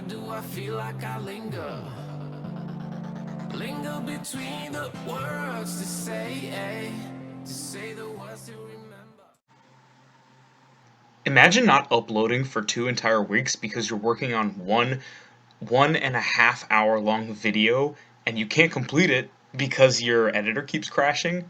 Why do I feel like I linger? Linger between the words to say the words to remember. Imagine not uploading for 2 entire weeks because you're working on one and a half hour long video and you can't complete it because your editor keeps crashing.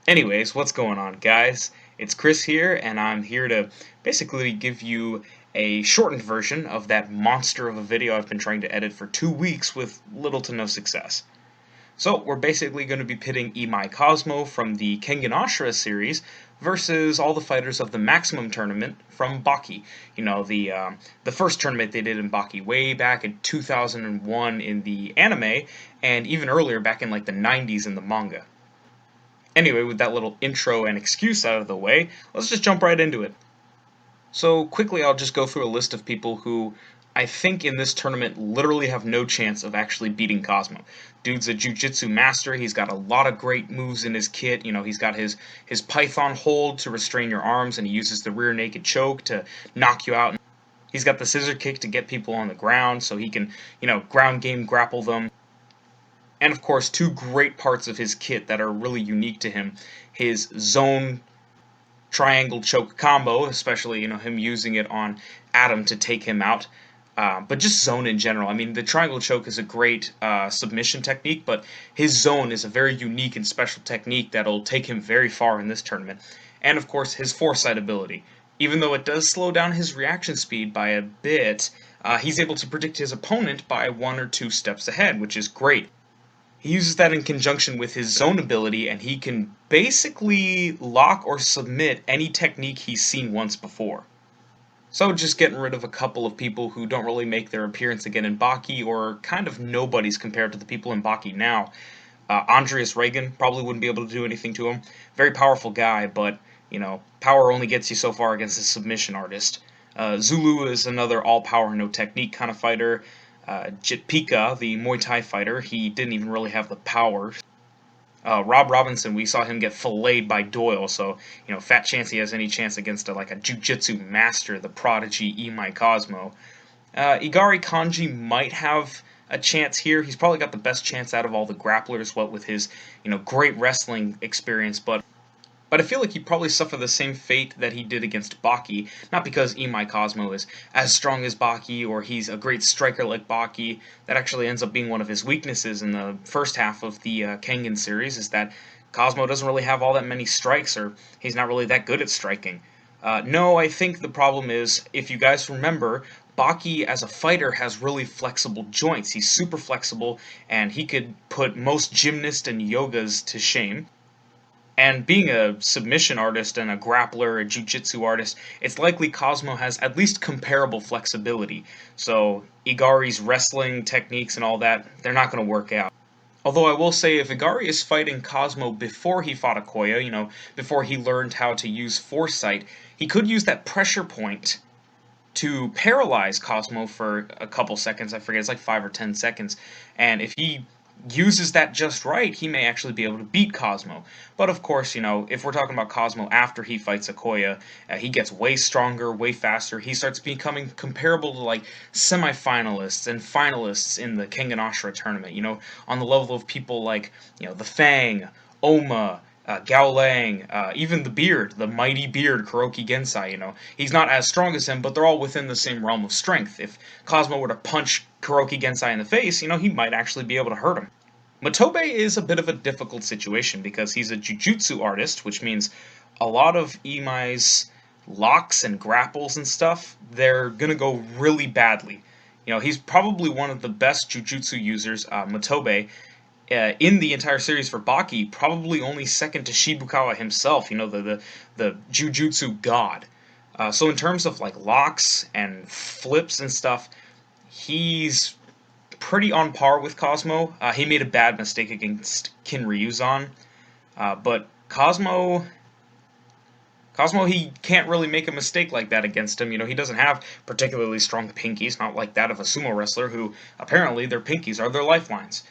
Anyways, what's going on, guys? It's Chris here, and I'm here to basically give you a shortened version of that monster of a video I've been trying to edit for 2 weeks with little to no success. So, we're basically going to be pitting Imai Cosmo from the Kengan Ashura series versus all the fighters of the Maximum Tournament from Baki. You know, the first tournament they did in Baki way back in 2001 in the anime, and even earlier back in like the 90s in the manga. Anyway, with that little intro and excuse out of the way, let's just jump right into it. So, quickly, I'll just go through a list of people who I think in this tournament literally have no chance of actually beating Cosmo. Dude's a jiu-jitsu master. He's got a lot of great moves in his kit. You know, he's got his python hold to restrain your arms, and he uses the rear naked choke to knock you out. He's got the scissor kick to get people on the ground, so he can, ground game grapple them. And of course, two great parts of his kit that are really unique to him: his zone triangle choke combo, especially him using it on Adam to take him out. But just zone in general. I mean, the triangle choke is a great submission technique, but his zone is a very unique and special technique that'll take him very far in this tournament. And of course, his foresight ability. Even though it does slow down his reaction speed by a bit, he's able to predict his opponent by 1 or 2 steps ahead, which is great. He uses that in conjunction with his zone ability, and he can basically lock or submit any technique he's seen once before. So just getting rid of a couple of people who don't really make their appearance again in Baki, or kind of nobodies compared to the people in Baki now. Andreas Reagan probably wouldn't be able to do anything to him. Very powerful guy, but, power only gets you so far against a submission artist. Zulu is another all-power, no-technique kind of fighter. Jitpika, the Muay Thai fighter, he didn't even really have the power. Rob Robinson, we saw him get filleted by Doyle, so, fat chance he has any chance against a jiu-jitsu master, the prodigy Imai Cosmo. Igari Kanji might have a chance here. He's probably got the best chance out of all the grapplers, what with his, great wrestling experience, but I feel like he'd probably suffer the same fate that he did against Baki, not because Imai Cosmo is as strong as Baki or he's a great striker like Baki. That actually ends up being one of his weaknesses in the first half of the Kengan series, is that Cosmo doesn't really have all that many strikes, or he's not really that good at striking. No, I think the problem is, if you guys remember, Baki as a fighter has really flexible joints. He's super flexible, and he could put most gymnasts and yogas to shame. And being a submission artist and a grappler, a jiu-jitsu artist, it's likely Cosmo has at least comparable flexibility. So Igari's wrestling techniques and all that, they're not going to work out. Although I will say, if Igari is fighting Cosmo before he fought Okoye, before he learned how to use foresight, he could use that pressure point to paralyze Cosmo for a couple seconds. I forget, it's like 5 or 10 seconds. And if he uses that just right, he may actually be able to beat Cosmo. But of course, if we're talking about Cosmo after he fights Okoye, he gets way stronger, way faster. He starts becoming comparable to like semifinalists and finalists in the Kengan Ashura tournament, on the level of people like, the Fang, Oma, Gao Lang, even the Beard, the mighty Beard, Kuroki Gensai, he's not as strong as him, but they're all within the same realm of strength. If Cosmo were to punch Kuroki Gensai in the face, he might actually be able to hurt him. Matobe is a bit of a difficult situation because he's a jujutsu artist, which means a lot of Imai's locks and grapples and stuff, they're gonna go really badly. He's probably one of the best jujutsu users, Matobe, in the entire series for Baki, probably only second to Shibukawa himself, the Jujutsu god. So in terms of like locks and flips and stuff, he's pretty on par with Cosmo. He made a bad mistake against Kinryuzan, but Cosmo, he can't really make a mistake like that against him. He doesn't have particularly strong pinkies, not like that of a sumo wrestler who apparently their pinkies are their lifelines.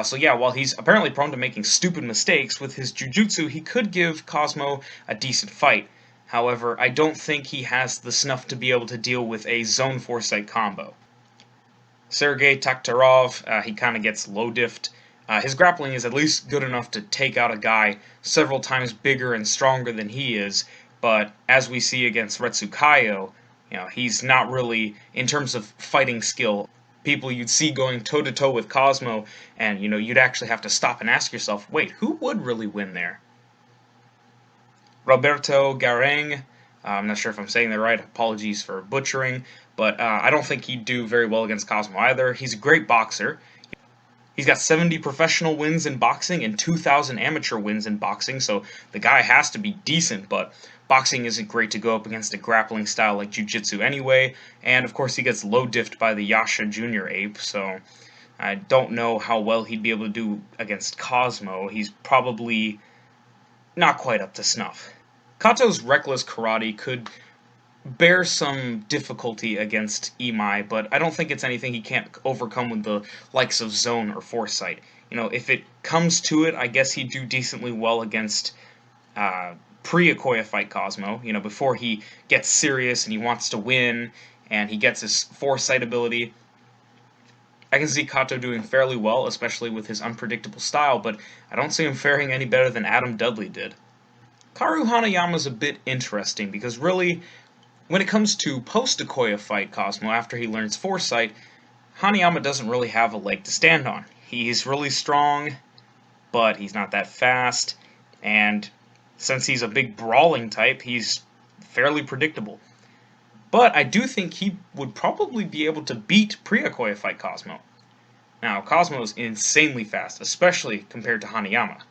So yeah, while he's apparently prone to making stupid mistakes, with his jujutsu he could give Cosmo a decent fight. However, I don't think he has the snuff to be able to deal with a zone foresight combo. Sergei Takhtarov, he kind of gets low diffed. His grappling is at least good enough to take out a guy several times bigger and stronger than he is, but as we see against Retsukayo, he's not really, in terms of fighting skill, people you'd see going toe-to-toe with Cosmo, and, you'd actually have to stop and ask yourself, wait, who would really win there? Roberto Garang, I'm not sure if I'm saying that right, apologies for butchering, but I don't think he'd do very well against Cosmo either. He's a great boxer. He's got 70 professional wins in boxing and 2,000 amateur wins in boxing, so the guy has to be decent, but boxing isn't great to go up against a grappling style like jiu-jitsu anyway, and of course he gets low diffed by the Yasha Jr. ape, so I don't know how well he'd be able to do against Cosmo. He's probably not quite up to snuff. Kato's reckless karate could bear some difficulty against Imai, but I don't think it's anything he can't overcome with the likes of Zone or Foresight. If it comes to it, I guess he'd do decently well against pre-Okoye fight Cosmo, before he gets serious and he wants to win and he gets his Foresight ability. I can see Kato doing fairly well, especially with his unpredictable style, but I don't see him faring any better than Adam Dudley did. Karu Hanayama's a bit interesting, because really, when it comes to post-Okoye fight Cosmo after he learns Foresight, Hanayama doesn't really have a leg to stand on. He's really strong, but he's not that fast, and since he's a big brawling type, he's fairly predictable. But I do think he would probably be able to beat pre-Okoye fight Cosmo. Now, Cosmo is insanely fast, especially compared to Hanayama.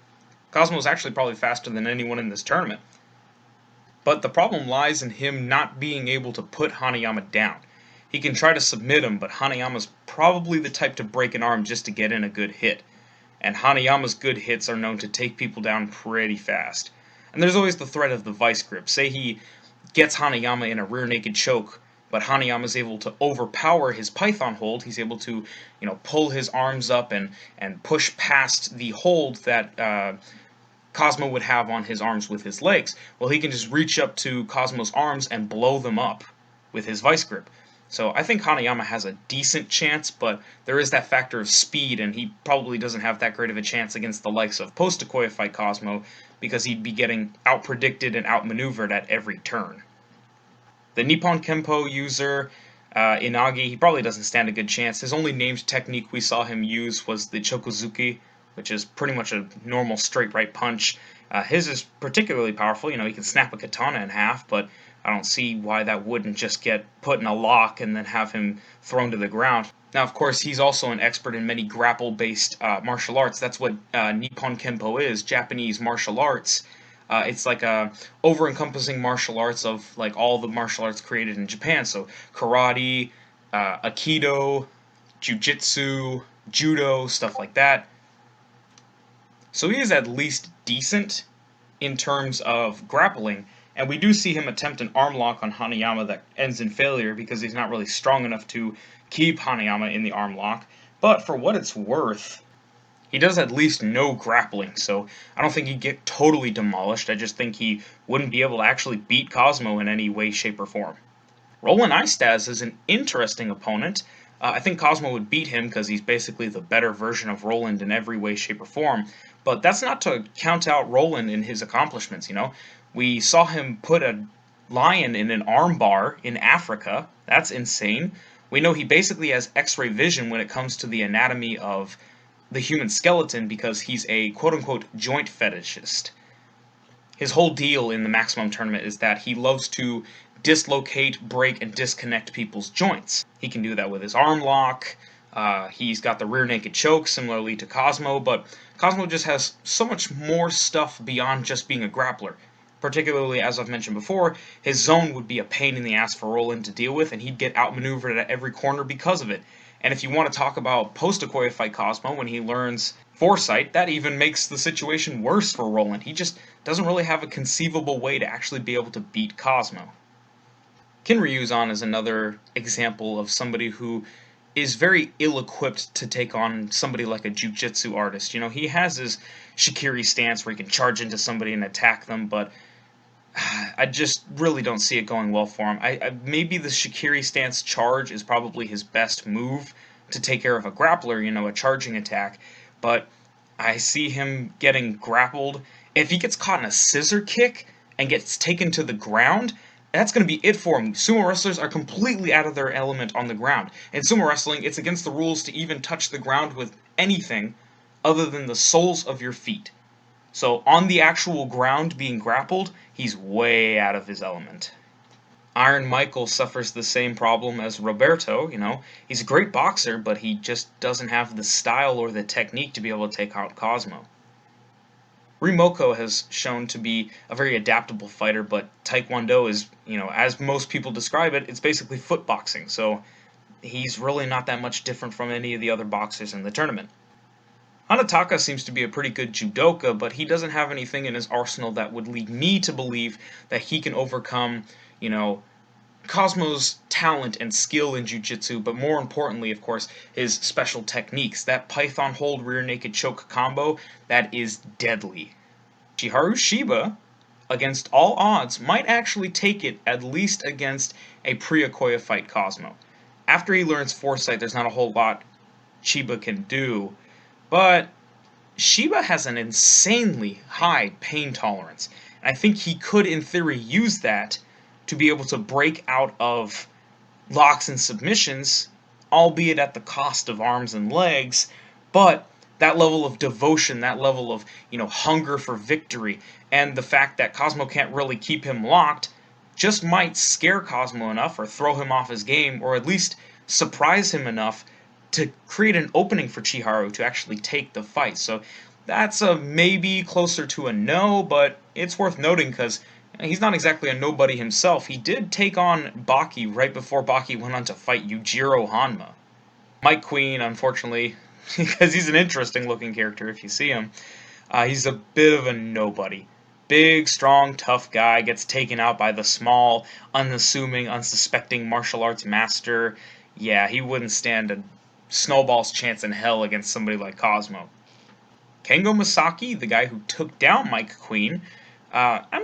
Cosmo is actually probably faster than anyone in this tournament. But the problem lies in him not being able to put Hanayama down. He can try to submit him, but Hanayama's probably the type to break an arm just to get in a good hit. And Hanayama's good hits are known to take people down pretty fast. And there's always the threat of the vice grip. Say he gets Hanayama in a rear naked choke, but Hanayama's able to overpower his python hold. He's able to, pull his arms up and push past the hold that Cosmo would have on his arms with his legs. Well, he can just reach up to Cosmo's arms and blow them up with his vice grip. So I think Hanayama has a decent chance, but there is that factor of speed, and he probably doesn't have that great of a chance against the likes of post-Okoye fight Cosmo, because he'd be getting out-predicted and out-maneuvered at every turn. The Nippon Kempo user, Inagi, he probably doesn't stand a good chance. His only named technique we saw him use was the Chokozuki, which is pretty much a normal straight right punch. His is particularly powerful. He can snap a katana in half, but I don't see why that wouldn't just get put in a lock and then have him thrown to the ground. Now, of course, he's also an expert in many grapple-based martial arts. That's what Nippon Kempo is, Japanese martial arts. It's like a over-encompassing martial arts of like all the martial arts created in Japan. So karate, aikido, jiu-jitsu, judo, stuff like that. So he is at least decent in terms of grappling, and we do see him attempt an arm lock on Hanayama that ends in failure because he's not really strong enough to keep Hanayama in the arm lock. But for what it's worth, he does at least know grappling, so I don't think he'd get totally demolished. I just think he wouldn't be able to actually beat Cosmo in any way, shape, or form. Roland Eistaz is an interesting opponent. I think Cosmo would beat him because he's basically the better version of Roland in every way, shape, or form. But that's not to count out Roland in his accomplishments, We saw him put a lion in an armbar in Africa. That's insane. We know he basically has X-ray vision when it comes to the anatomy of the human skeleton because he's a quote-unquote joint fetishist. His whole deal in the Maximum Tournament is that he loves to dislocate, break, and disconnect people's joints. He can do that with his arm lock. He's got the rear naked choke, similarly to Cosmo, but Cosmo just has so much more stuff beyond just being a grappler. Particularly, as I've mentioned before, his zone would be a pain in the ass for Roland to deal with, and he'd get outmaneuvered at every corner because of it. And if you want to talk about post-Okoye fight Cosmo, when he learns Foresight, that even makes the situation worse for Roland. He just doesn't really have a conceivable way to actually be able to beat Cosmo. Kinryuzan is another example of somebody who is very ill-equipped to take on somebody like a jiu-jitsu artist. He has his Shikiri stance where he can charge into somebody and attack them, but I just really don't see it going well for him. Maybe the Shikiri stance charge is probably his best move, to take care of a grappler, a charging attack, but I see him getting grappled. If he gets caught in a scissor kick and gets taken to the ground, that's going to be it for him. Sumo wrestlers are completely out of their element on the ground. In sumo wrestling, it's against the rules to even touch the ground with anything other than the soles of your feet. So on the actual ground being grappled, he's way out of his element. Iron Michael suffers the same problem as Roberto, He's a great boxer, but he just doesn't have the style or the technique to be able to take out Cosmo. Rimoko has shown to be a very adaptable fighter, but Taekwondo is, as most people describe it, it's basically foot boxing, so he's really not that much different from any of the other boxers in the tournament. Hanataka seems to be a pretty good judoka, but he doesn't have anything in his arsenal that would lead me to believe that he can overcome, Cosmo's talent and skill in jiu-jitsu, but more importantly, of course, his special techniques. That Python hold rear naked choke combo, that is deadly. Chiharu Shiba, against all odds, might actually take it at least against a pre-Okoye fight Cosmo. After he learns Foresight, there's not a whole lot Shiba can do, but Shiba has an insanely high pain tolerance, and I think he could, in theory, use that to be able to break out of locks and submissions, albeit at the cost of arms and legs, but that level of devotion, that level of, hunger for victory, and the fact that Cosmo can't really keep him locked, just might scare Cosmo enough, or throw him off his game, or at least surprise him enough to create an opening for Chiharu to actually take the fight. So that's a maybe closer to a no, but it's worth noting because he's not exactly a nobody himself. He did take on Baki right before Baki went on to fight Yujiro Hanma. Mike Queen, unfortunately, because he's an interesting looking character if you see him, he's a bit of a nobody. Big, strong, tough guy, gets taken out by the small, unassuming, unsuspecting martial arts master. Yeah, he wouldn't stand a snowball's chance in hell against somebody like Cosmo. Kengo Masaki, the guy who took down Mike Queen,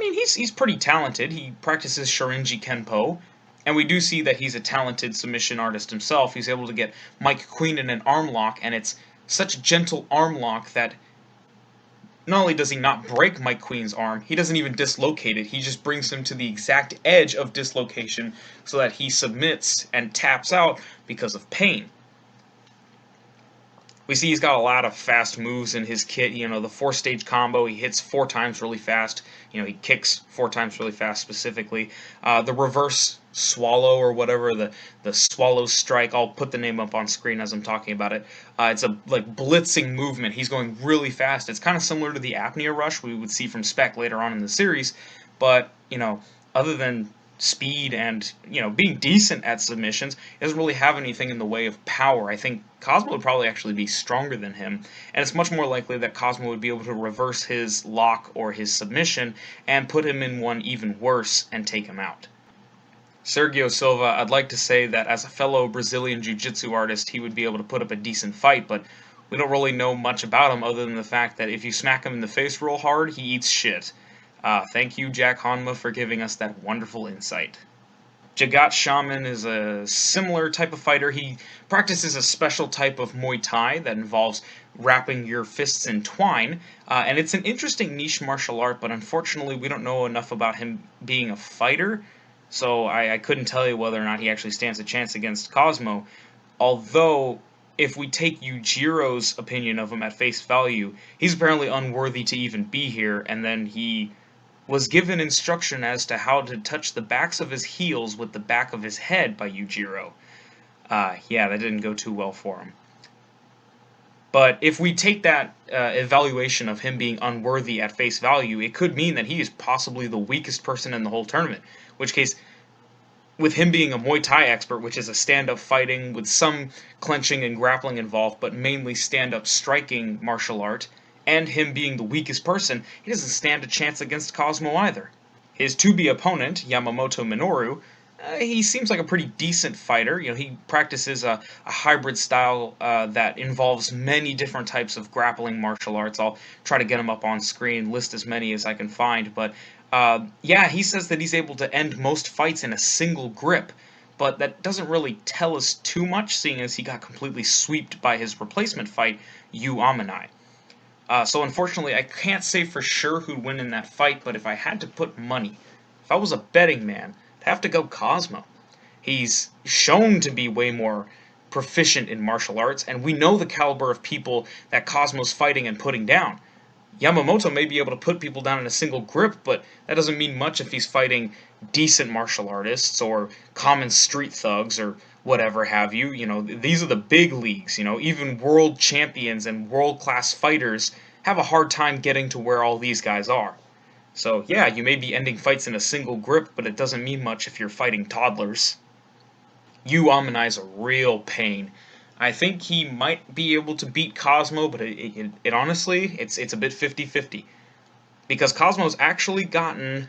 he's pretty talented. He practices Shorinji Kenpo, and we do see that he's a talented submission artist himself. He's able to get Mike Queen in an arm lock, and it's such a gentle arm lock that not only does he not break Mike Queen's arm, he doesn't even dislocate it. He just brings him to the exact edge of dislocation so that he submits and taps out because of pain. We see he's got a lot of fast moves in his kit. The 4-stage combo, he hits 4 times really fast. He kicks 4 times really fast specifically. The reverse swallow or whatever, the swallow strike, I'll put the name up on screen as I'm talking about it. It's a blitzing movement. He's going really fast. It's kind of similar to the apnea rush we would see from Spec later on in the series. But, other than speed and, being decent at submissions, he doesn't really have anything in the way of power. I think Cosmo would probably actually be stronger than him, and it's much more likely that Cosmo would be able to reverse his lock or his submission and put him in one even worse and take him out. Sergio Silva, I'd like to say that as a fellow Brazilian Jiu-Jitsu artist, he would be able to put up a decent fight, but we don't really know much about him other than the fact that if you smack him in the face real hard, he eats shit. Thank you, Jack Hanma, for giving us that wonderful insight. Jagat Shaman is a similar type of fighter. He practices a special type of Muay Thai that involves wrapping your fists in twine, and it's an interesting niche martial art, but unfortunately we don't know enough about him being a fighter, so I couldn't tell you whether or not he actually stands a chance against Cosmo, although if we take Yujiro's opinion of him at face value, he's apparently unworthy to even be here, and then he was given instruction as to how to touch the backs of his heels with the back of his head by Yujiro. Yeah, that didn't go too well for him. But if we take that evaluation of him being unworthy at face value, it could mean that he is possibly the weakest person in the whole tournament. In which case, with him being a Muay Thai expert, which is a stand-up fighting with some clenching and grappling involved, but mainly stand-up striking martial art, and him being the weakest person, he doesn't stand a chance against Cosmo either. His to-be opponent, Yamamoto Minoru, he seems like a pretty decent fighter. He practices a hybrid style that involves many different types of grappling martial arts. I'll try to get him up on screen, list as many as I can find, but yeah, he says that he's able to end most fights in a single grip, but that doesn't really tell us too much, seeing as he got completely swept by his replacement fight, Yu Amanai. So unfortunately, I can't say for sure who'd win in that fight, but if I had to put money, if I was a betting man, I'd have to go Cosmo. He's shown to be way more proficient in martial arts, and we know the caliber of people that Cosmo's fighting and putting down. Yamamoto may be able to put people down in a single grip, but that doesn't mean much if he's fighting decent martial artists or common street thugs or whatever have you. You know, these are the big leagues. You know, even world champions and world-class fighters have a hard time getting to where all these guys are. So yeah, you may be ending fights in a single grip, but it doesn't mean much if you're fighting toddlers. Yu Amanai's a real pain. I think he might be able to beat Cosmo, but it honestly, it's a bit 50-50. Because Cosmo's actually gotten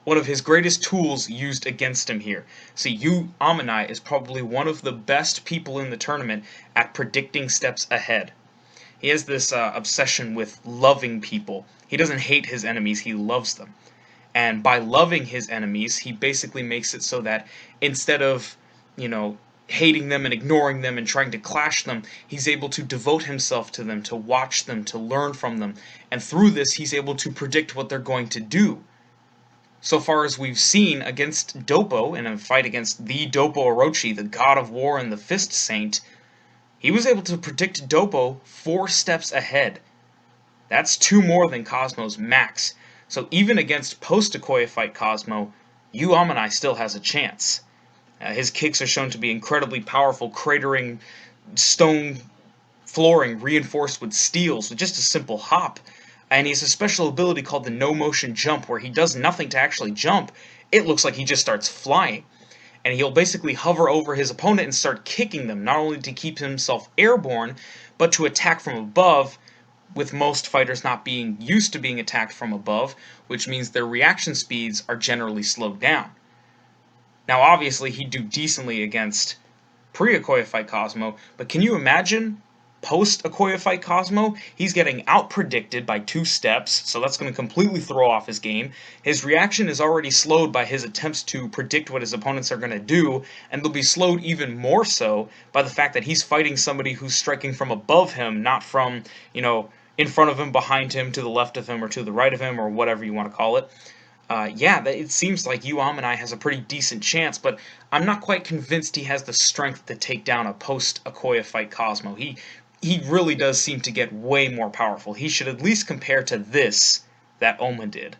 one of his greatest tools used against him here. See, Yu Amanai is probably one of the best people in the tournament at predicting steps ahead. He has this obsession with loving people. He doesn't hate his enemies, he loves them. And by loving his enemies, he basically makes it so that instead of, hating them and ignoring them and trying to clash them, he's able to devote himself to them, to watch them, to learn from them. And through this, he's able to predict what they're going to do. So far as we've seen against Doppo, in a fight against the Doppo Orochi, the god of war and the fist saint, he was able to predict Doppo 4 steps ahead. That's 2 more than Cosmo's max. So even against post-Okoye fight Cosmo, Yu Amanai still has a chance. His kicks are shown to be incredibly powerful, cratering stone flooring reinforced with steels with just a simple hop. And he has a special ability called the no-motion jump, where he does nothing to actually jump. It looks like he just starts flying. And he'll basically hover over his opponent and start kicking them, not only to keep himself airborne, but to attack from above, with most fighters not being used to being attacked from above, which means their reaction speeds are generally slowed down. Now, obviously, he'd do decently against pre-Okoye fight Cosmo, but can you imagine post-Okoye fight Cosmo? He's getting out-predicted by 2 steps, so that's going to completely throw off his game. His reaction is already slowed by his attempts to predict what his opponents are going to do, and they'll be slowed even more so by the fact that he's fighting somebody who's striking from above him, not from, in front of him, behind him, to the left of him, or to the right of him, or whatever you want to call it. It seems like Yu Amanai has a pretty decent chance, but I'm not quite convinced he has the strength to take down a post-Okoye fight Cosmo. He really does seem to get way more powerful. He should at least compare to this that Oma did.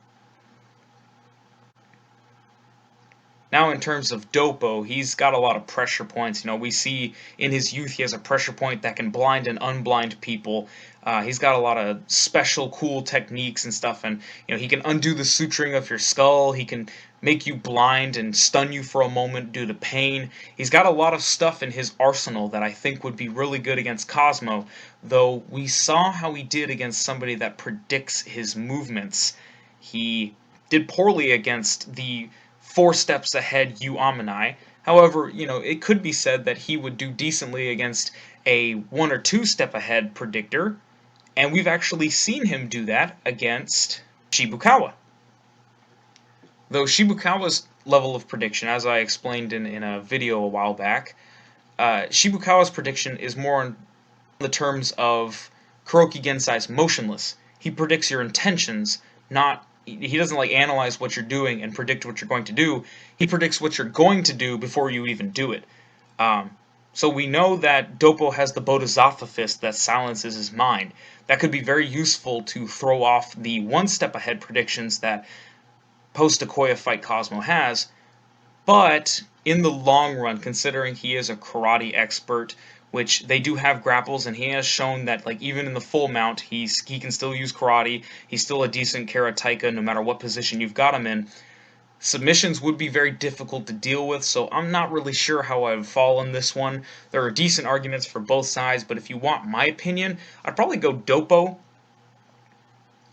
Now, in terms of Doppo, he's got a lot of pressure points. We see in his youth he has a pressure point that can blind and unblind people. He's got a lot of special, cool techniques and stuff, and he can undo the suturing of your skull. He can make you blind and stun you for a moment due to pain. He's got a lot of stuff in his arsenal that I think would be really good against Cosmo, though we saw how he did against somebody that predicts his movements. He did poorly against the 4 steps ahead Yu Amanai. However, it could be said that he would do decently against a 1 or 2 step ahead predictor, and we've actually seen him do that against Shibukawa. Though Shibukawa's level of prediction, as I explained in a video a while back, Shibukawa's prediction is more in the terms of Kuroki Gensai's motionless. He predicts your intentions, he doesn't analyze what you're doing and predict what you're going to do. He predicts what you're going to do before you even do it. So we know that Doppo has the Bodhisattva fist that silences his mind. That could be very useful to throw off the 1 step ahead predictions that post-Okoye fight Cosmo has. But in the long run, considering he is a karate expert, which they do have grapples, and he has shown that even in the full mount, he can still use karate. He's still a decent karateka no matter what position you've got him in. Submissions would be very difficult to deal with, so I'm not really sure how I would fall on this one. There are decent arguments for both sides, but if you want my opinion, I'd probably go Doppo,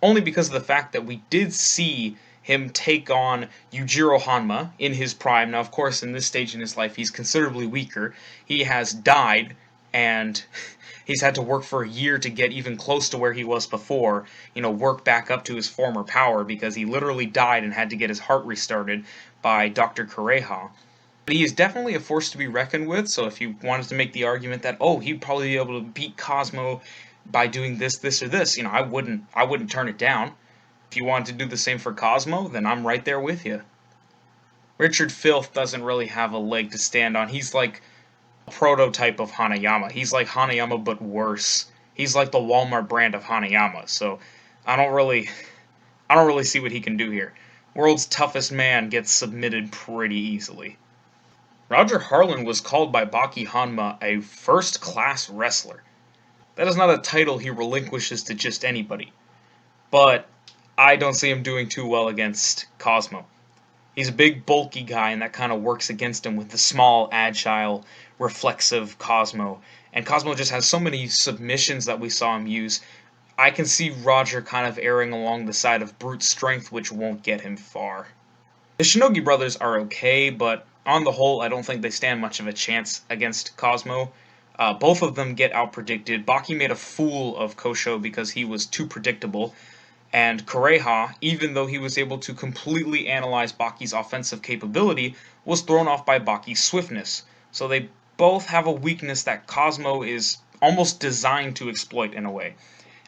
only because of the fact that we did see him take on Yujiro Hanma in his prime. Now, of course, in this stage in his life, he's considerably weaker. He has died, and he's had to work for a year to get even close to where he was before, work back up to his former power, because he literally died and had to get his heart restarted by Dr. Kureha. But he is definitely a force to be reckoned with, so if you wanted to make the argument that, oh, he'd probably be able to beat Cosmo by doing this, this, or this, I wouldn't turn it down. If you wanted to do the same for Cosmo, then I'm right there with you. Richard Filth doesn't really have a leg to stand on. He's like a prototype of Hanayama. He's like Hanayama, but worse. He's like the Walmart brand of Hanayama, so I don't really see what he can do here. World's toughest man gets submitted pretty easily. Roger Harlan was called by Baki Hanma a first-class wrestler. That is not a title he relinquishes to just anybody. But I don't see him doing too well against Cosmo. He's a big, bulky guy, and that kind of works against him with the small, agile, reflexive Cosmo. And Cosmo just has so many submissions that we saw him use. I can see Roger kind of erring along the side of brute strength, which won't get him far. The Shinogi brothers are okay, but on the whole, I don't think they stand much of a chance against Cosmo. Both of them get out-predicted. Baki made a fool of Kosho because he was too predictable, and Kureha, even though he was able to completely analyze Baki's offensive capability, was thrown off by Baki's swiftness. So they both have a weakness that Cosmo is almost designed to exploit in a way.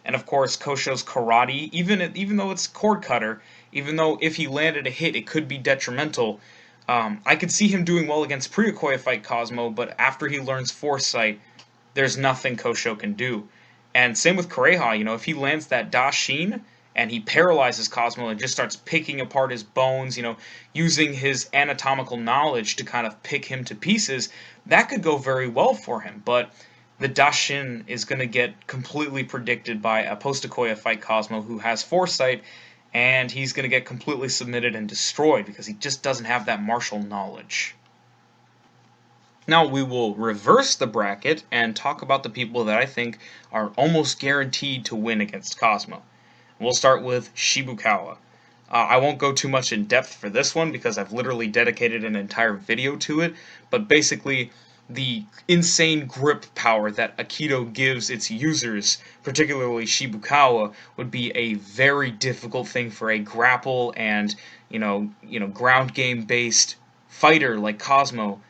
And of course, Kosho's karate, even though it's cord cutter, even though if he landed a hit it could be detrimental, I could see him doing well against Priyakoya fight Cosmo, but after he learns Foresight, there's nothing Kosho can do. And same with Kureha, if he lands that Dashin, and he paralyzes Cosmo and just starts picking apart his bones, using his anatomical knowledge to kind of pick him to pieces, that could go very well for him. But the Dashin is going to get completely predicted by a Post-Akoya fight Cosmo who has Foresight, and he's going to get completely submitted and destroyed because he just doesn't have that martial knowledge. Now we will reverse the bracket and talk about the people that I think are almost guaranteed to win against Cosmo. We'll start with Shibukawa. I won't go too much in depth for this one because I've literally dedicated an entire video to it, but basically the insane grip power that Aikido gives its users, particularly Shibukawa, would be a very difficult thing for a grapple and, ground game based fighter like Cosmo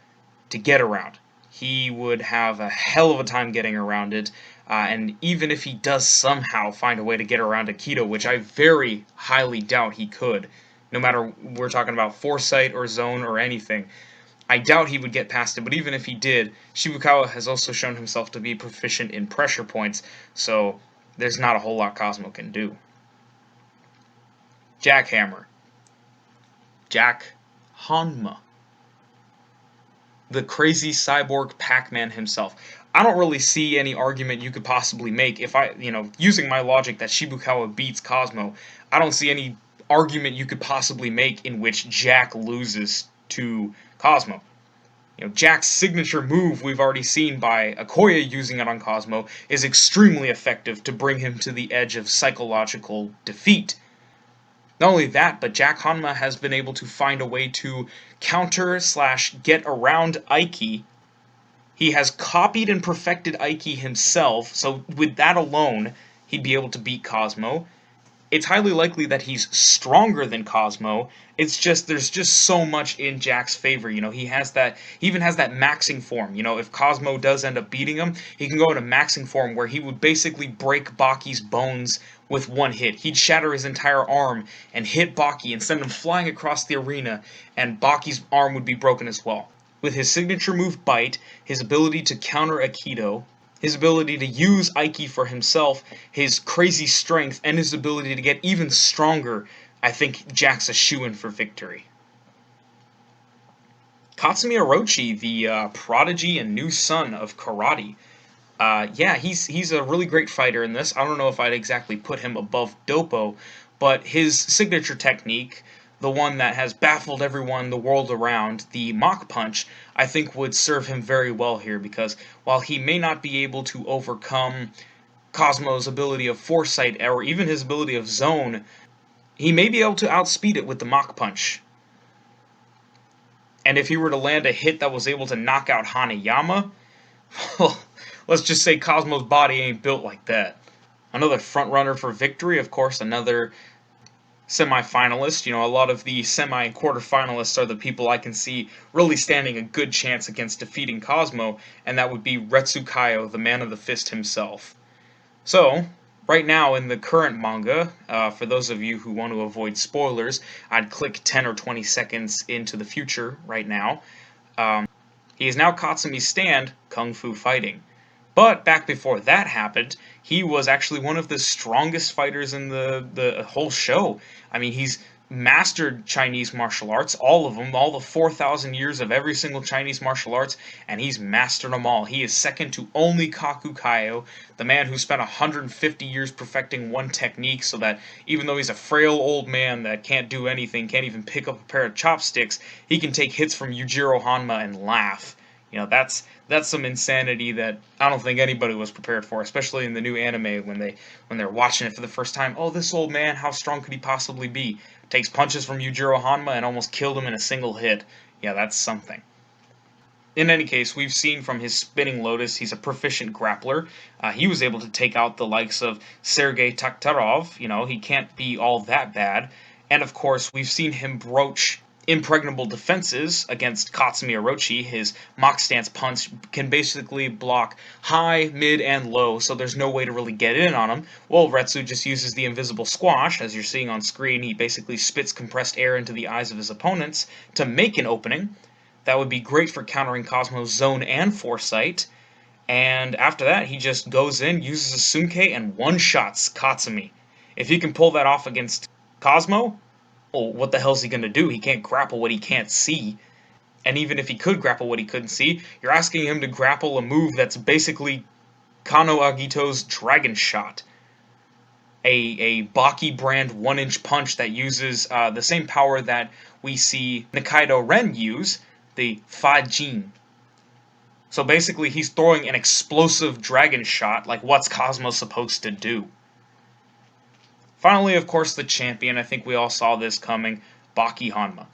to get around. He would have a hell of a time getting around it, and even if he does somehow find a way to get around Aikido, which I very highly doubt he could, no matter we're talking about Foresight or Zone or anything, I doubt he would get past it, but even if he did, Shibukawa has also shown himself to be proficient in pressure points, so there's not a whole lot Cosmo can do. Jackhammer. Jack Hanma. The crazy cyborg Pac-Man himself. I don't really see any argument you could possibly make if using my logic that Shibukawa beats Cosmo, I don't see any argument you could possibly make in which Jack loses to Cosmo. Jack's signature move we've already seen by Akoya using it on Cosmo is extremely effective to bring him to the edge of psychological defeat. Not only that, but Jack Hanma has been able to find a way to counter/get around Aiki. He has copied and perfected Aiki himself, so with that alone, he'd be able to beat Cosmo. It's highly likely that he's stronger than Cosmo. It's just there's just so much in Jack's favor. He even has that maxing form. If Cosmo does end up beating him, he can go into maxing form where he would basically break Baki's bones with one hit. He'd shatter his entire arm and hit Baki and send him flying across the arena, and Baki's arm would be broken as well. With his signature move Bite, his ability to counter Aikido, his ability to use Aiki for himself, his crazy strength, and his ability to get even stronger, I think Jack's a shoo-in for victory. Katsumi Orochi, the prodigy and new son of karate. He's a really great fighter in this. I don't know if I'd exactly put him above Doppo, but his signature technique, the one that has baffled everyone the world around, the Mach Punch, I think would serve him very well here, because while he may not be able to overcome Cosmo's ability of Foresight, or even his ability of Zone, he may be able to outspeed it with the Mach Punch. And if he were to land a hit that was able to knock out Hanayama, well, let's just say Cosmo's body ain't built like that. Another frontrunner for victory, of course, another semi-finalists. You know, a lot of the semi and quarter-finalists are the people I can see really standing a good chance against defeating Cosmo, and that would be Retsukayo, the Man of the Fist himself. So, right now in the current manga, for those of you who want to avoid spoilers, I'd click 10 or 20 seconds into the future right now. He is now Katsumi's stand, Kung Fu Fighting. But back before that happened, he was actually one of the strongest fighters in the whole show. I mean, he's mastered Chinese martial arts, all of them, all the 4,000 years of every single Chinese martial arts, and he's mastered them all. He is second to only Kakukayo, the man who spent 150 years perfecting one technique so that even though he's a frail old man that can't do anything, can't even pick up a pair of chopsticks, he can take hits from Yujiro Hanma and laugh. You know, that's some insanity that I don't think anybody was prepared for, especially in the new anime when they're watching it for the first time. Oh, this old man, how strong could he possibly be? Takes punches from Yujiro Hanma and almost killed him in a single hit. Yeah, that's something. In any case, we've seen from his Spinning Lotus, he's a proficient grappler. He was able to take out the likes of Sergei Takhtarov. You know, he can't be all that bad. And of course, we've seen him broach impregnable defenses against Katsumi Orochi. His mock stance punch can basically block high, mid, and low, so there's no way to really get in on him. Well, Retsu just uses the invisible squash. As you're seeing on screen, he basically spits compressed air into the eyes of his opponents to make an opening. That would be great for countering Cosmo's zone and foresight. And after that, he just goes in, uses a Sumke, and one-shots Katsumi. If he can pull that off against Cosmo, well, what the hell's he going to do? He can't grapple what he can't see. And even if he could grapple what he couldn't see, you're asking him to grapple a move that's basically Kano Agito's Dragon Shot. A Baki brand 1-inch punch that uses the same power that we see Nikaido Ren use, the Fajin. So basically he's throwing an explosive dragon shot, like what's Cosmo supposed to do? Finally, of course, the champion. I think we all saw this coming, Baki Hanma.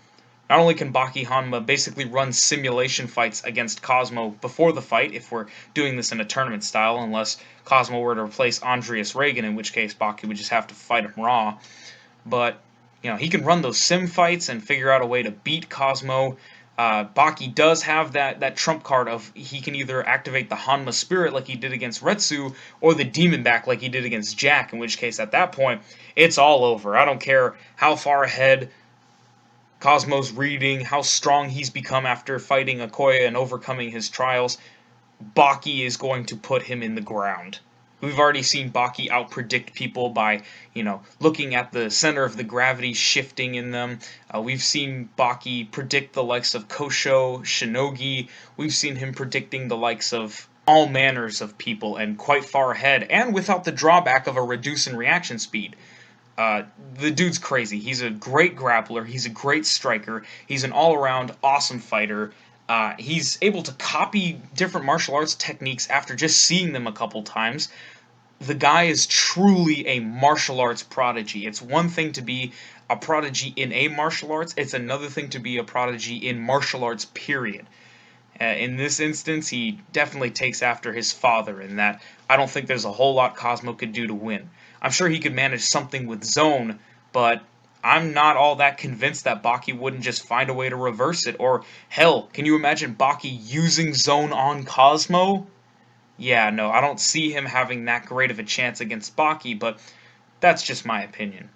Not only can Baki Hanma basically run simulation fights against Cosmo before the fight, if we're doing this in a tournament style, unless Cosmo were to replace Andreas Reagan, in which case Baki would just have to fight him raw. But, you know, he can run those sim fights and figure out a way to beat Cosmo. Baki does have that trump card of he can either activate the Hanma Spirit like he did against Retsu, or the Demon Back like he did against Jack, in which case at that point, it's all over. I don't care how far ahead Cosmo's reading, how strong he's become after fighting Okoye and overcoming his trials. Baki is going to put him in the ground. We've already seen Baki outpredict people by, you know, looking at the center of the gravity shifting in them. We've seen Baki predict the likes of Kosho, Shinogi. We've seen him predicting the likes of all manners of people and quite far ahead, and without the drawback of a reduce in reaction speed. The dude's crazy. He's a great grappler. He's a great striker. He's an all-around awesome fighter. He's able to copy different martial arts techniques after just seeing them a couple times. The guy is truly a martial arts prodigy. It's one thing to be a prodigy in a martial arts, it's another thing to be a prodigy in martial arts, period. In this instance, he definitely takes after his father in that I don't think there's a whole lot Cosmo could do to win. I'm sure he could manage something with Zone, but I'm not all that convinced that Baki wouldn't just find a way to reverse it. Or, hell, can you imagine Baki using Zone on Cosmo? Yeah, no, I don't see him having that great of a chance against Baki, but that's just my opinion.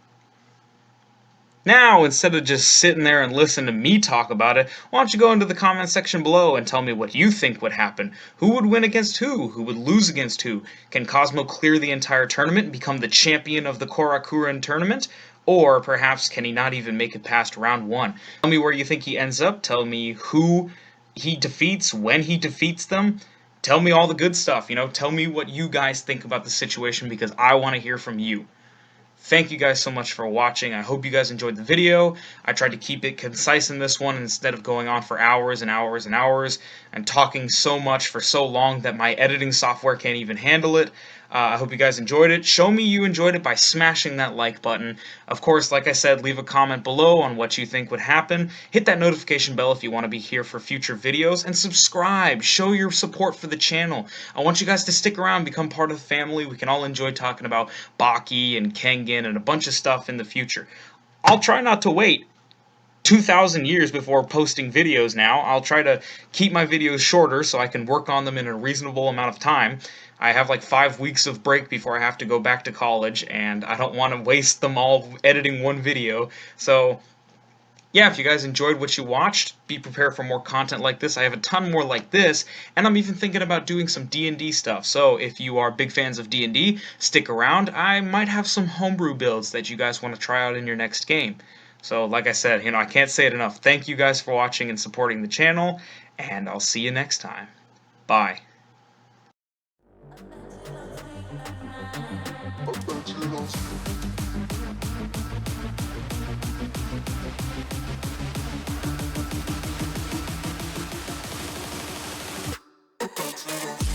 Now, instead of just sitting there and listening to me talk about it, why don't you go into the comment section below and tell me what you think would happen? Who would win against who? Who would lose against who? Can Cosmo clear the entire tournament and become the champion of the Korakuren tournament? Or perhaps can he not even make it past round 1? Tell me where you think he ends up. Tell me who he defeats, when he defeats them. Tell me all the good stuff, you know. Tell me what you guys think about the situation because I want to hear from you. Thank you guys so much for watching. I hope you guys enjoyed the video. I tried to keep it concise in this one instead of going on for hours and hours and hours and talking so much for so long that my editing software can't even handle it. I hope you guys enjoyed it. Show me you enjoyed it by smashing that like button. Of course, like I said, leave a comment below on what you think would happen. Hit that notification bell if you want to be here for future videos. And subscribe. Show your support for the channel. I want you guys to stick around, become part of the family. We can all enjoy talking about Baki and Kengan and a bunch of stuff in the future. I'll try not to wait 2,000 years before posting videos now. I'll try to keep my videos shorter so I can work on them in a reasonable amount of time. I have like 5 weeks of break before I have to go back to college, and I don't want to waste them all editing one video. So yeah, if you guys enjoyed what you watched, be prepared for more content like this. I have a ton more like this, and I'm even thinking about doing some D&D stuff. So if you are big fans of D&D, stick around. I might have some homebrew builds that you guys want to try out in your next game. So like I said, I can't say it enough. Thank you guys for watching and supporting the channel, and I'll see you next time. Bye. Untitled.